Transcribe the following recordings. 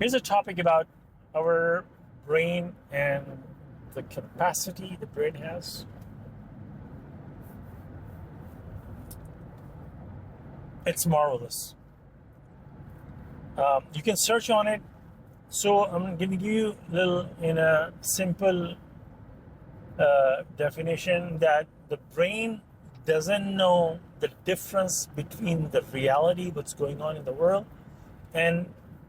Here's a topic about our brain and the capacity the brain has. It's marvelous. You can search on it. So I'm going to give you a little in a simple definition that the brain doesn't know the difference between the reality, what's going on in the world, and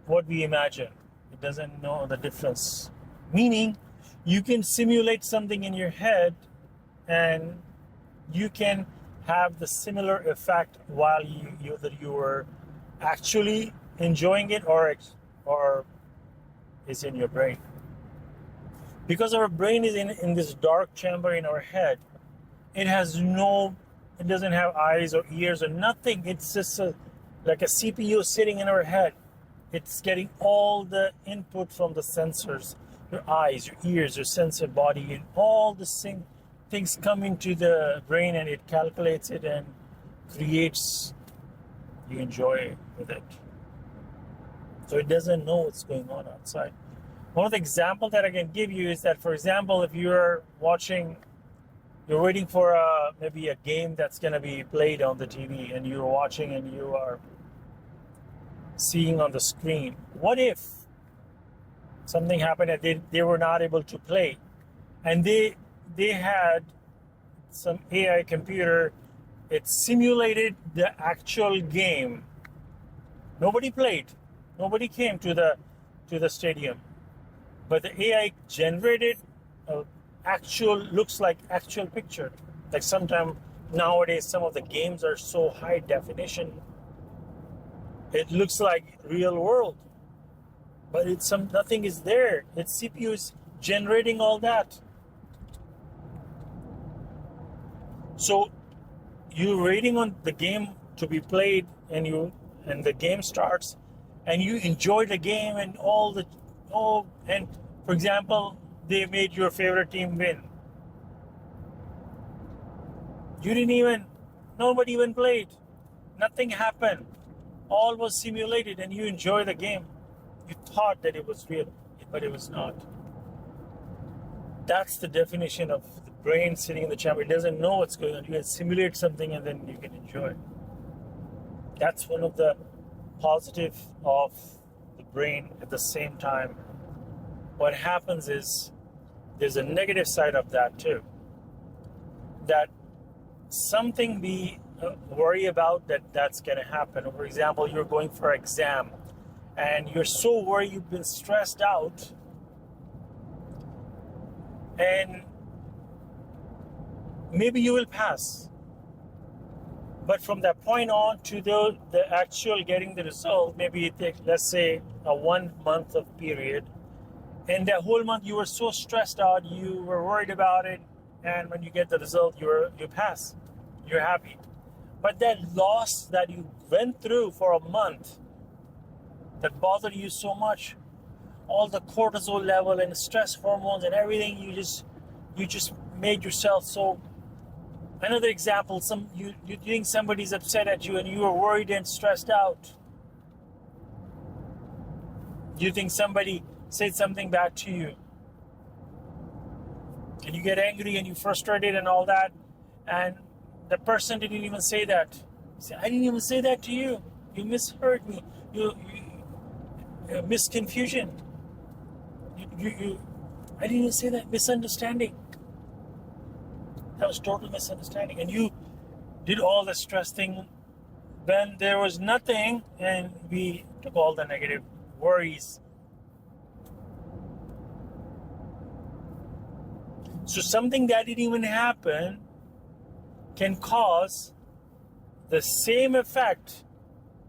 what we imagine. It doesn't know the difference. Meaning, you can simulate something in your head and you can have the similar effect while you were actually enjoying it or is in your brain. Because our brain is in this dark chamber in our head, it doesn't have eyes or ears or nothing. It's just like a CPU sitting in our head. It's getting all the input from the sensors, your eyes, your ears, your sensor body, and all the things come into the brain, and it calculates it and creates, you enjoy with it. So it doesn't know what's going on outside. One of the examples that I can give you is that, for example, if you're waiting for maybe a game that's going to be played on the TV, and you're watching and you are seeing on the screen, what if something happened that they were not able to play, and they had some AI computer, it simulated the actual game. Nobody played, nobody came to the stadium, but the AI generated looks like actual picture. Like sometimes nowadays some of the games are so high definition, it looks like real world, but nothing is there. Its CPU is generating all that. So you're waiting on the game to be played, and the game starts, and you enjoy the game and and for example, they made your favorite team win. Nobody even played. Nothing happened. All was simulated, and you enjoy the game. You thought that it was real, but it was not. That's the definition of the brain sitting in the chamber. It doesn't know what's going on. You can simulate something and then you can enjoy it. That's one of the positive of the brain. At the same time, what happens is there's a negative side of that too. That something we worry about that's going to happen. For example, you're going for an exam and you're so worried, you've been stressed out, and maybe you will pass. But from that point on to the actual getting the result, maybe it takes, let's say, a 1 month of period. And that whole month you were so stressed out, you were worried about it, and when you get the result, you pass. You're happy. But that loss that you went through for a month, that bothered you so much, all the cortisol level and stress hormones and everything, you just made yourself so. Another example, you think somebody's upset at you and you are worried and stressed out. You think somebody said something bad to you, and you get angry and you frustrated and all that, and the person didn't even say that. You say, I didn't even say that to you. You misheard me. You misconfusion. I didn't even say that. Misunderstanding. That was total misunderstanding. And you did all the stress thing when there was nothing, and we took all the negative worries. So something that didn't even happen can cause the same effect,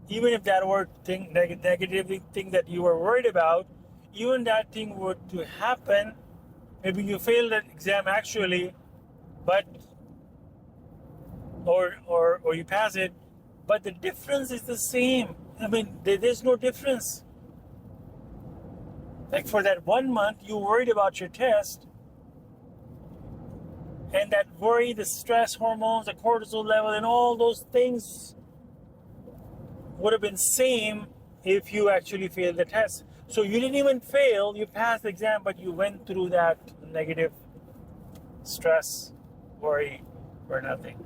even if that were negative thing that you were worried about, even that thing were to happen. Maybe you failed that exam actually, but or you pass it, but the difference is the same. I mean, there's no difference. Like for that 1 month, you worried about your test, and that worry, the stress hormones, the cortisol level, and all those things would have been same if you actually fail the test. So you didn't even fail, you passed the exam, but you went through that negative stress, worry, or nothing.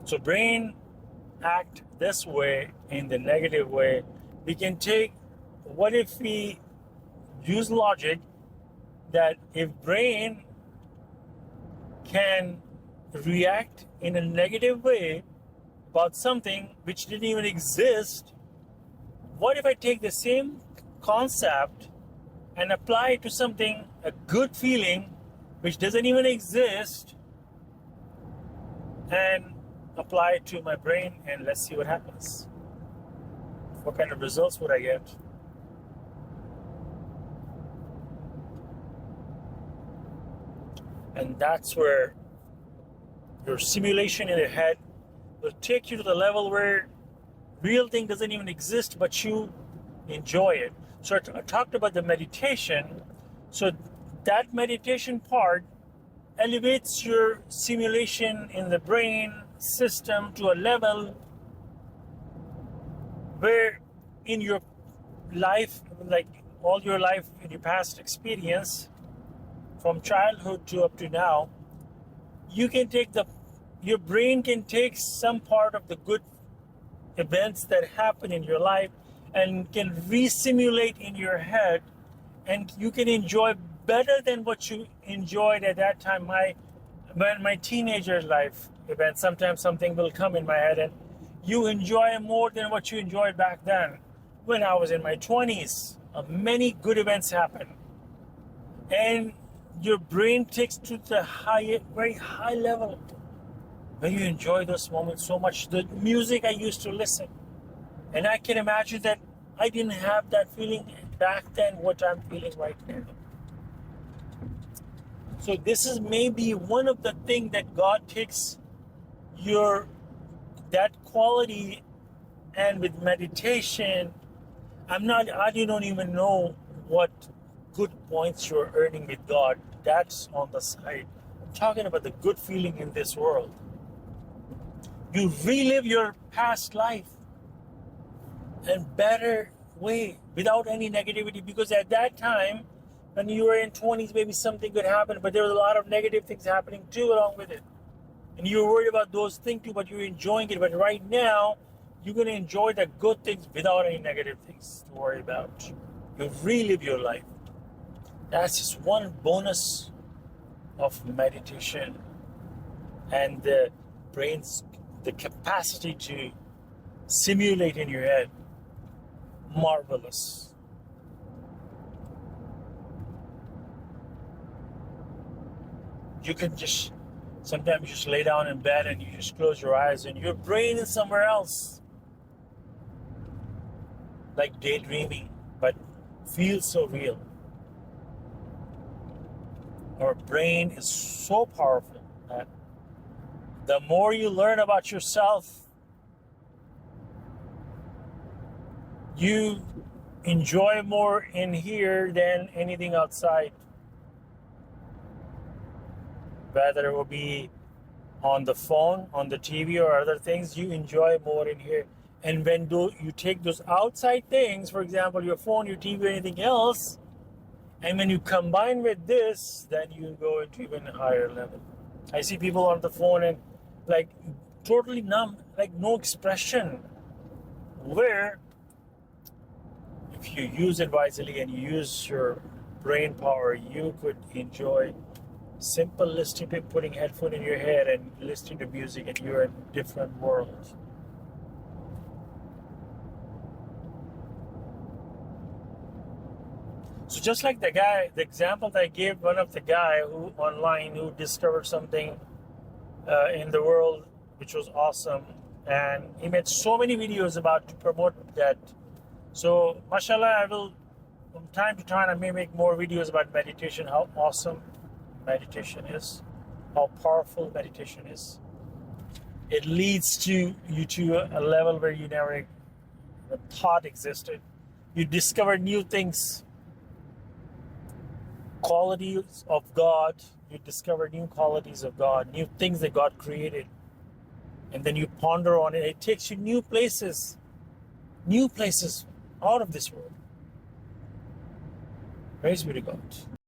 So brain act this way, in the negative way. We can take, what if we use logic that if brain can react in a negative way about something which didn't even exist, what if I take the same concept and apply it to something, a good feeling which doesn't even exist, and apply it to my brain, and let's see what happens. What kind of results would I get? And that's where your simulation in your head will take you to the level where real thing doesn't even exist, but you enjoy it. So I talked about the meditation. So that meditation part elevates your simulation in the brain system to a level where in your life, like all your life, in your past experience, from childhood to up to now, you can take your brain can take some part of the good events that happen in your life and can re-simulate in your head, and you can enjoy better than what you enjoyed at that time. My teenager life event, sometimes something will come in my head and you enjoy more than what you enjoyed back then. When I was in my 20s, many good events happen, and your brain takes to the very high level where you enjoy those moments so much. The music I used to listen, and I can imagine that I didn't have that feeling back then, what I'm feeling right now. So this is maybe one of the things that God takes that quality, and with meditation, I don't even know what good points you're earning with God. That's on the side. I'm talking about the good feeling in this world. You relive your past life in better way without any negativity, because at that time when you were in 20s, maybe something could happen, but there was a lot of negative things happening too along with it, and you were worried about those things too, but you're enjoying it. But right now you're going to enjoy the good things without any negative things to worry about. You relive your life. That's just one bonus of meditation, and the brain's the capacity to simulate in your head. Marvelous. You can sometimes just lay down in bed and you just close your eyes and your brain is somewhere else, like daydreaming, but feels so real. Our brain is so powerful that the more you learn about yourself, you enjoy more in here than anything outside. Whether it will be on the phone, on the TV, or other things, you enjoy more in here. And when you take those outside things, for example, your phone, your TV, or anything else, and when you combine with this, then you go into even a higher level. I see people on the phone and like totally numb, like no expression, where if you use it wisely and you use your brain power, you could enjoy simple listening to putting headphone in your head and listening to music, and you're in a different world. So just like the example that I gave, one of the guy who discovered something in the world, which was awesome, and he made so many videos about to promote that. So mashallah, I will from time to time I may make more videos about meditation, how awesome meditation is, how powerful meditation is. It leads you to a level where you never thought existed. You discover new things, qualities of God. You discover new qualities of God, new things that God created. and then you ponder on it. It takes you new places out of this world. Praise be to God.